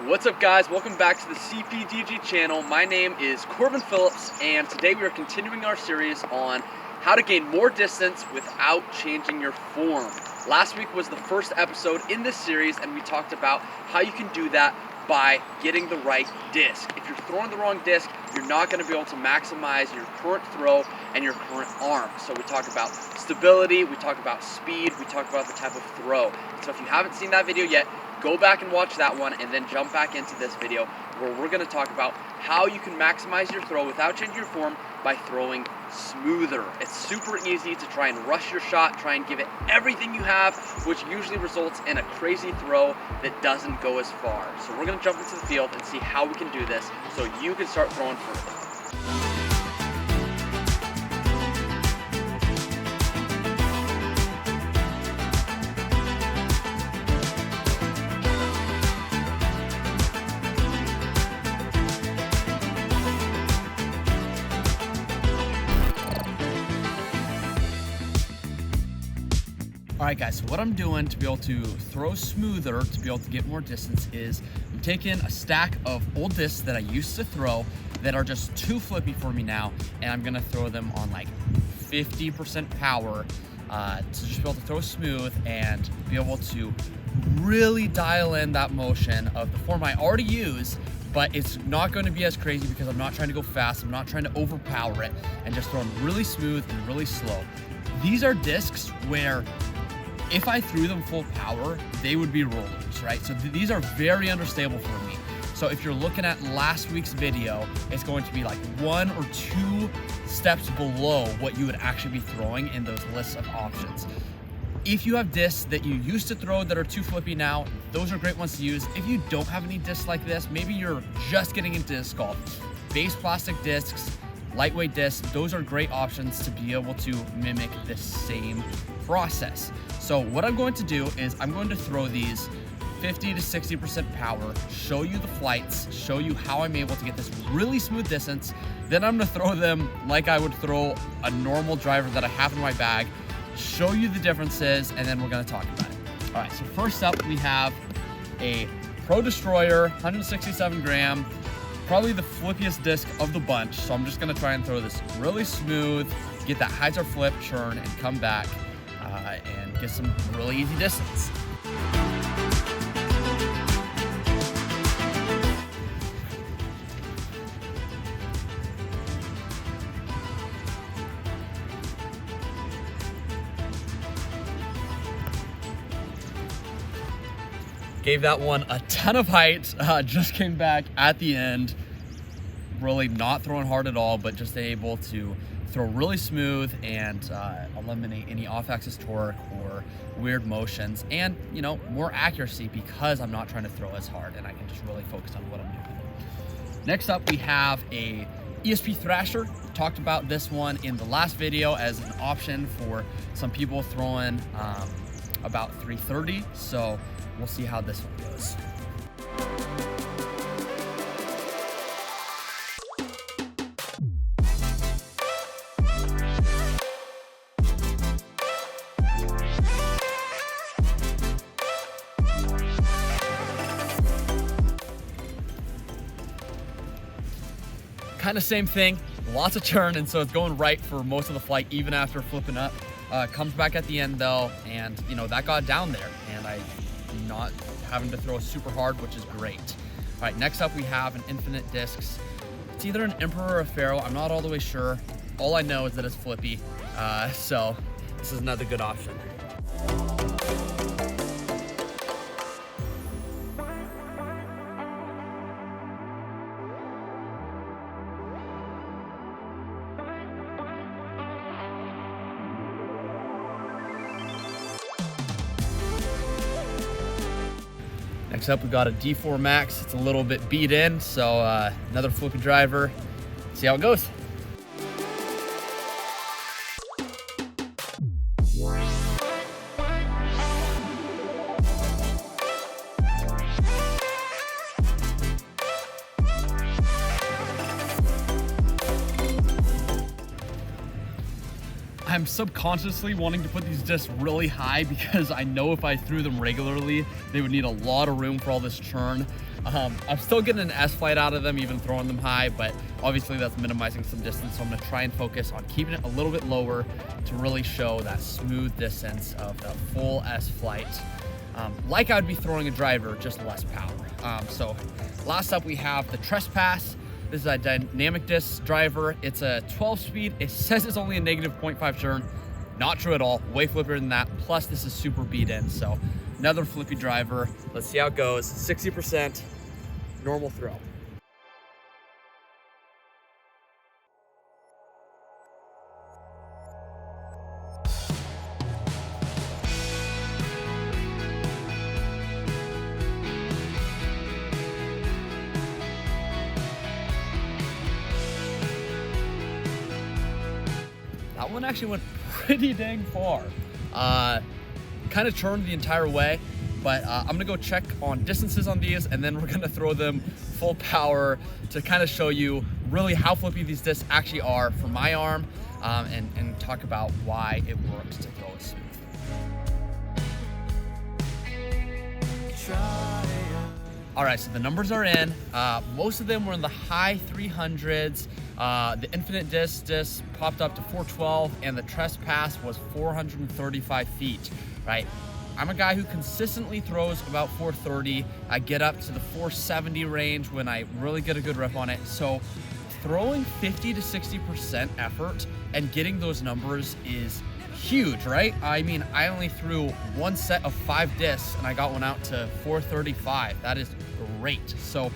What's up, guys? Welcome back to the PDGA channel. My name is Corbin Phillips, and today we are continuing our series on how to gain more distance without changing your form. Last week was the first episode in this series, and we talked about how you can do that by getting the right disc. If you're throwing the wrong disc, you're not going to be able to maximize your current throw and your current arm. So we talk about stability, we talk about speed, we talk about the type of throw. So if you haven't seen that video yet, go back and watch that one and then jump back into this video where we're going to talk about how you can maximize your throw without changing your form by throwing smoother. It's super easy to try and rush your shot, try and give it everything you have, which usually results in a crazy throw that doesn't go as far. So we're going to jump into the field and see how we can do this so you can start throwing further. Alright guys, so what I'm doing to be able to throw smoother, to be able to get more distance, is I'm taking a stack of old discs that I used to throw that are just too flippy for me now, and I'm gonna throw them on like 50% power to just be able to throw smooth and be able to really dial in that motion of the form I already use, but it's not going to be as crazy because I'm not trying to go fast, I'm not trying to overpower it, and just throwing really smooth and really slow. These are discs where if I threw them full power, they would be rollers, right? So these are very unstable for me. So if you're looking at last week's video, it's going to be like 1 or 2 steps below what you would actually be throwing in those lists of options. If you have discs that you used to throw that are too flippy now, those are great ones to use. If you don't have any discs like this, maybe you're just getting into disc golf, base plastic discs, lightweight discs, those are great options to be able to mimic the same process. So what I'm going to do is I'm going to throw these 50 to 60% power, show you the flights, show you how I'm able to get this really smooth distance. Then I'm gonna throw them like I would throw a normal driver that I have in my bag, show you the differences, and then we're gonna talk about it. All right, so first up we have a Pro Destroyer, 167 gram, probably the flippiest disc of the bunch. So I'm just gonna try and throw this really smooth, get that hyzer flip, churn, and come back and get some really easy distance. Gave that one a ton of height, just came back at the end, really not throwing hard at all, but just able to throw really smooth and eliminate any off-axis torque or weird motions, and more accuracy because I'm not trying to throw as hard and I can just really focus on what I'm doing. Next up we have a ESP Thrasher. Talked about this one in the last video as an option for some people throwing about 330, so we'll see how this one goes. Kind of same thing, lots of churn, and so it's going right for most of the flight even after flipping up. Comes back at the end though, and that got down there, and I'm not having to throw super hard, which is great. All right, next up we have an Infinite Discs. It's either an Emperor or a Pharaoh, I'm not all the way sure. All I know is that it's flippy, so this is another good option. Next up, we got a D4 Max. It's a little bit beat in, so another flippy driver. See how it goes. I'm subconsciously wanting to put these discs really high because I know if I threw them regularly, they would need a lot of room for all this churn. I'm still getting an S flight out of them, even throwing them high, but obviously that's minimizing some distance. So I'm gonna try and focus on keeping it a little bit lower to really show that smooth distance of the full S flight. Like I would be throwing a driver, just less power. So last up we have the Trespass. This is a dynamic disc driver. It's a 12 speed. It says it's only a negative 0.5 turn. Not true at all, way flippier than that. Plus this is super beat in, so another flippy driver. Let's see how it goes. 60% normal throw. That one actually went pretty dang far. Kind of turned the entire way, but I'm gonna go check on distances on these, and then we're gonna throw them full power to kind of show you really how flippy these discs actually are for my arm, and talk about why it works to throw it smooth. All right, so the numbers are in. Most of them were in the high 300s. The Infinite disc popped up to 412, and the Trespass was 435 feet, right? I'm a guy who consistently throws about 430. I get up to the 470 range when I really get a good rip on it. So throwing 50 to 60% effort and getting those numbers is huge, right? I mean, I only threw one set of 5 discs and I got one out to 435. That is great. So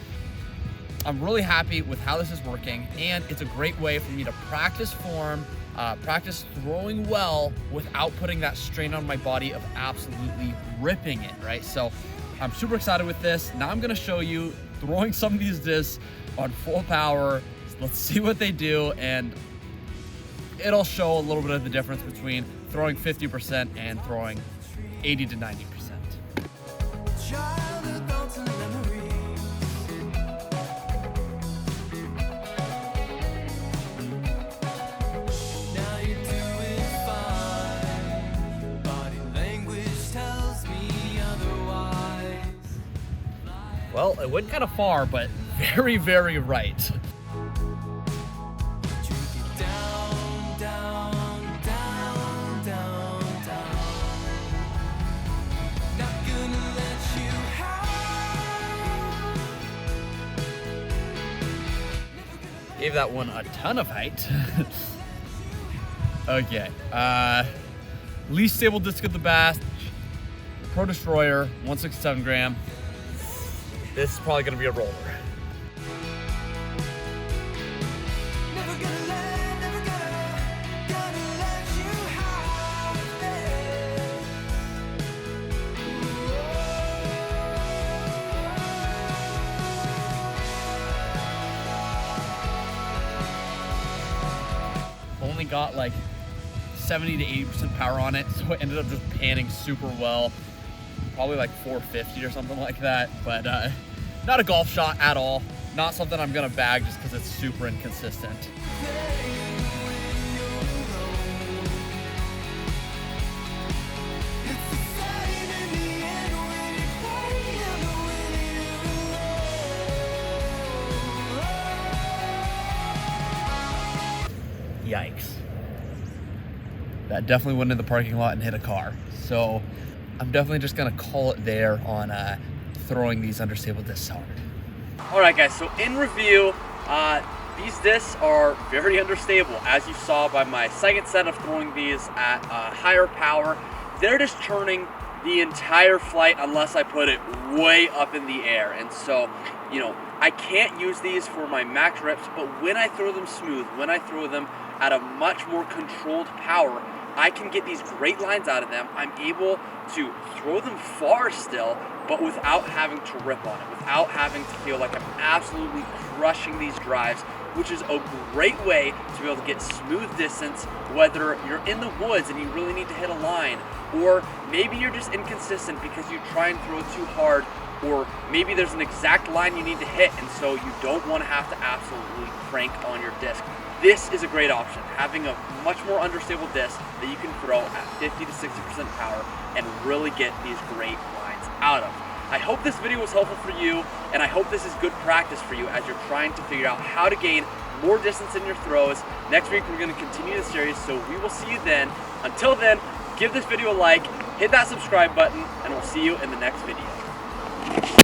I'm really happy with how this is working, and it's a great way for me to practice form, practice throwing well without putting that strain on my body of absolutely ripping it, right? So I'm super excited with this. Now I'm gonna show you throwing some of these discs on full power. Let's see what they do, and it'll show a little bit of the difference between throwing 50% and throwing 80 to 90%. Well, it went kind of far, but very, very right. Gave that one a ton of height. Okay, least stable disc of the batch, Pro Destroyer, 167 gram. This is probably gonna be a roller. Only got like 70 to 80% power on it, so it ended up just panning super well. Probably like 450 or something like that, but not a golf shot at all. Not something I'm gonna bag just because it's super inconsistent. Yikes. That definitely went in the parking lot and hit a car. So I'm definitely just gonna call it there on throwing these understable discs hard. All right, guys, so in review, these discs are very understable. As you saw by my second set of throwing these at higher power, they're just turning the entire flight unless I put it way up in the air. And so, you know, I can't use these for my max reps, but when I throw them smooth, when I throw them at a much more controlled power, I can get these great lines out of them. I'm able to throw them far still, but without having to rip on it, without having to feel like I'm absolutely crushing these drives, which is a great way to be able to get smooth distance, whether you're in the woods and you really need to hit a line, or maybe you're just inconsistent because you try and throw too hard, or maybe there's an exact line you need to hit, and so you don't want to have to absolutely crank on your disc. This is a great option, having a much more understable disc that you can throw at 50 to 60% power and really get these great lines out of. I hope this video was helpful for you, and I hope this is good practice for you as you're trying to figure out how to gain more distance in your throws. Next week, we're gonna continue the series, so we will see you then. Until then, give this video a like, hit that subscribe button, and we'll see you in the next video.